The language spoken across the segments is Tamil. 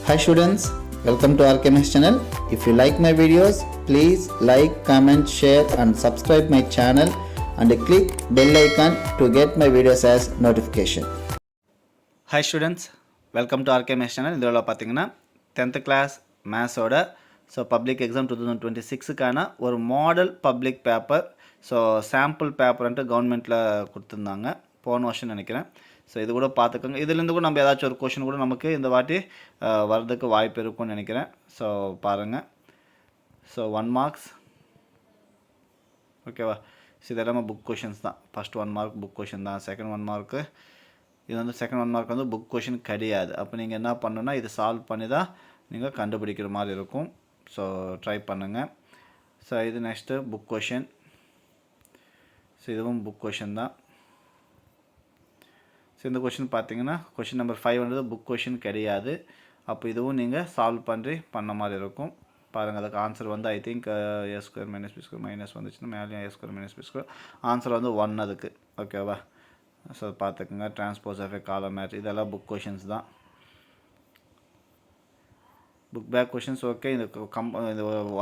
Hi students, welcome to RKMS channel. If you like my videos, please like, comment, share and subscribe my channel and click bell icon to get my videos as notification. Hi students, welcome to RKMS channel. இந்த வீடியோல பாத்தீங்கன்னா 10th class maths ஓட பப்ளிக் எக்ஸாம் 2026க்கான ஒரு மாடல் பப்ளிக் பேப்பர் சாம்பிள் பேப்பர்ன்ட்டு கவர்மெண்ட்டில் கொடுத்துருந்தாங்க போன வருஷம் நினைக்கிறேன். இது கூட பார்த்துக்கோங்க. இதுலேருந்து கூட நம்ம ஏதாச்சும் ஒரு கொஷின் கூட நமக்கு இந்த வாட்டி வர்றதுக்கு வாய்ப்பு இருக்கும்னு நினைக்கிறேன். பாருங்கள். 1 மார்க்ஸ் ஓகேவா. இது எல்லாமே புக் கொஷின்ஸ் தான். ஃபஸ்ட் 1 மார்க் புக் கொஷின் தான். செகண்ட் 1 மார்க்கு இது வந்து செகண்ட் 1 மார்க் வந்து புக் கொஷின் கிடையாது. அப்போ நீங்கள் என்ன பண்ணணுன்னா இது சால்வ் பண்ணி தான் நீங்கள் கண்டுபிடிக்கிற மாதிரி இருக்கும். ட்ரை பண்ணுங்கள். இது நெக்ஸ்ட்டு புக் கொஷின். இதுவும் புக் கொஷின் தான். இந்த கொஷின் பார்த்தீங்கன்னா கொஷின் நம்பர் 5 புக் கொஷின் கிடையாது. அப்போ இதுவும் நீங்கள் சால்வ் பண்ண மாதிரி இருக்கும். பாருங்கள். அதுக்கு ஆன்சர் வந்து I think a square minus b square minus வந்துச்சுன்னா மேலேயும் a square minus b square answer வந்து 1 அதுக்கு. ஓகேவா. பார்த்துக்குங்க. Transpose of A column match இதெல்லாம் புக் கொஷின்ஸ் தான். Book back questions okay. இந்த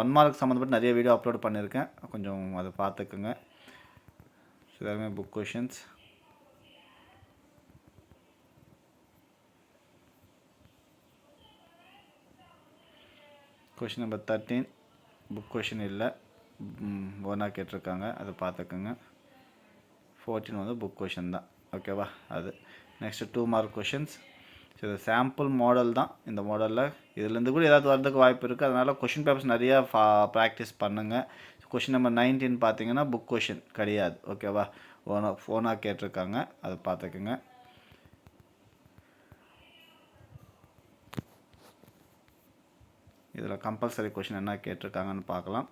1 மார்க் சம்மந்தப்பட்டு நிறைய வீடியோ அப்லோட் பண்ணியிருக்கேன். கொஞ்சம் அதை பார்த்துக்குங்க. எல்லாமே book questions. Question number 13 book question இல்லை, ஓனாக கேட்டிருக்காங்க. அதை பார்த்துக்குங்க. 14 வந்து புக் கொஷின் தான். ஓகேவா. அது நெக்ஸ்ட்டு 2 மார்க் கொஷின்ஸ். இது சாம்பிள் மாடல் தான். இந்த மாடலில் இதுலேருந்து கூட ஏதாவது வரதுக்கு வாய்ப்பு இருக்குது. அதனால் கொஷின் பேப்பர்ஸ் நிறையா ப்ராக்டிஸ் பண்ணுங்கள். கொஷின் நம்பர் 19 பார்த்தீங்கன்னா புக் கொஷின் கிடையாது. ஓகேவா. ஓனாக கேட்டிருக்காங்க. அதை பார்த்துக்குங்க. இதில் கம்பல்சரி கொஷின் என்ன கேட்டிருக்காங்கன்னு பார்க்கலாம்.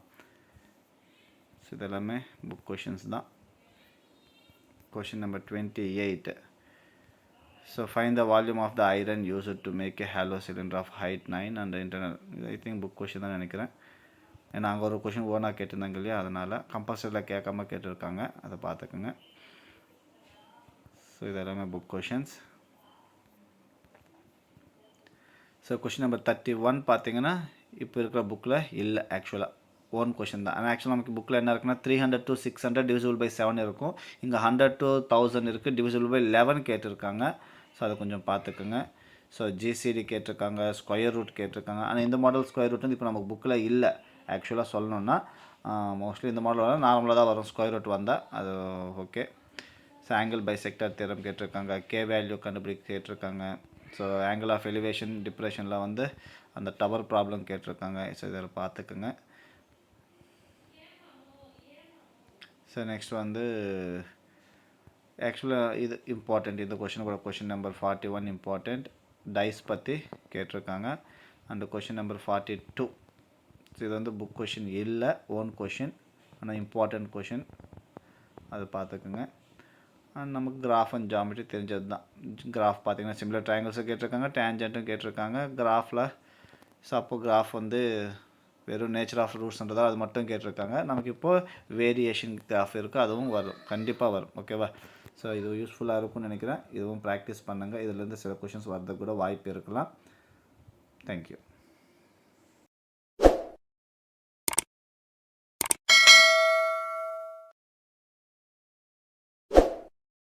இது எல்லாமே புக் கொஷின்ஸ் தான். Question number 28. Find the volume of the iron used to make a hollow cylinder of height 9 and internal. I think book question தான் நினைக்கிறேன். ஏன்னா அங்கே ஒரு கொஷின் ஓனாக கேட்டிருந்தாங்க இல்லையா, அதனால் கம்பல்சரியில் கேட்காம கேட்டிருக்காங்க. அதை பார்த்துக்குங்க. இது எல்லாமே புக் கொஷின்ஸ். கொஷின் நம்பர் 31 பார்த்தீங்கன்னா இப்போ இருக்கிற புக்கில் இல்லை. ஆக்சுவலாக ஓன் கொஷின் தான். ஆனால் ஆக்சுவலாக நமக்கு புக்கில் என்ன இருக்குன்னா 300 to 600 டிவிசிபிள் பை 7 இருக்கும். இங்கே 100 to 1000 இருக்குது. டிவிசிபிள் பை 11 கேட்டிருக்காங்க. அதை கொஞ்சம் பார்த்துக்குங்க. ஜிசிடி கேட்டிருக்காங்க, ஸ்கொயர் ரூட் கேட்டிருக்காங்க. ஆனால் இந்த மாடல் ஸ்கொயர் ரூட் வந்து இப்போ நமக்கு புக்கில் இல்லை. ஆக்சுவலாக சொல்லணுன்னா மோஸ்ட்லி இந்த மாடல் வர நார்மலாக தான் வரும். ஸ்கொயர் ரூட் வந்தால் அது okay. Angle bisector theorem கேட்டிருக்காங்க. கே வேல்யூ கண்டுபிடிக்க கேட்டிருக்காங்க. ஆங்கிள் ஆஃப் எலிவேஷன் டிப்ரெஷனில் வந்து அந்த டவர் ப்ராப்ளம் கேட்டிருக்காங்க. இதில் பார்த்துக்குங்க. நெக்ஸ்ட் வந்து ஆக்சுவலாக இது இம்பார்ட்டண்ட். இந்த கொஷின் கூட கொஷின் நம்பர் 41 இம்பார்ட்டண்ட். டைஸ் பற்றி கேட்டிருக்காங்க. அண்ட் கொஷின் நம்பர் 42 இது வந்து புக் கொஷின் இல்லை, ஓன் கொஷின். ஆனால் இம்பார்ட்டண்ட் கொஷின். அது பார்த்துக்குங்க. அண்ட் நமக்கு கிராஃப் அண்ட் ஜாமெட்ரி தெரிஞ்சது தான். கிராஃப் பார்த்தீங்கன்னா சிமிலர் ட்ரையாங்கிள்ஸும் கேட்டிருக்காங்க, டேஞ்சன்ட்டும் கேட்டிருக்காங்க. கிராஃபில் அப்போ கிராஃப் வந்து வெறும் நேச்சர் ஆஃப் ரூட்ஸ்ன்றதா அது மட்டும் கேட்டிருக்காங்க. நமக்கு இப்போது வேரியேஷன் கிராஃப் இருக்குது, அதுவும் வரும், கண்டிப்பாக வரும். ஓகேவா. இது யூஸ்ஃபுல்லாக இருக்கும்னு நினைக்கிறேன். இதுவும் ப்ராக்டிஸ் பண்ணுங்கள். இதுலேருந்து சில கொஷின்ஸ் வரதுக்கு கூட வாய்ப்பு இருக்கலாம். தேங்க்யூ.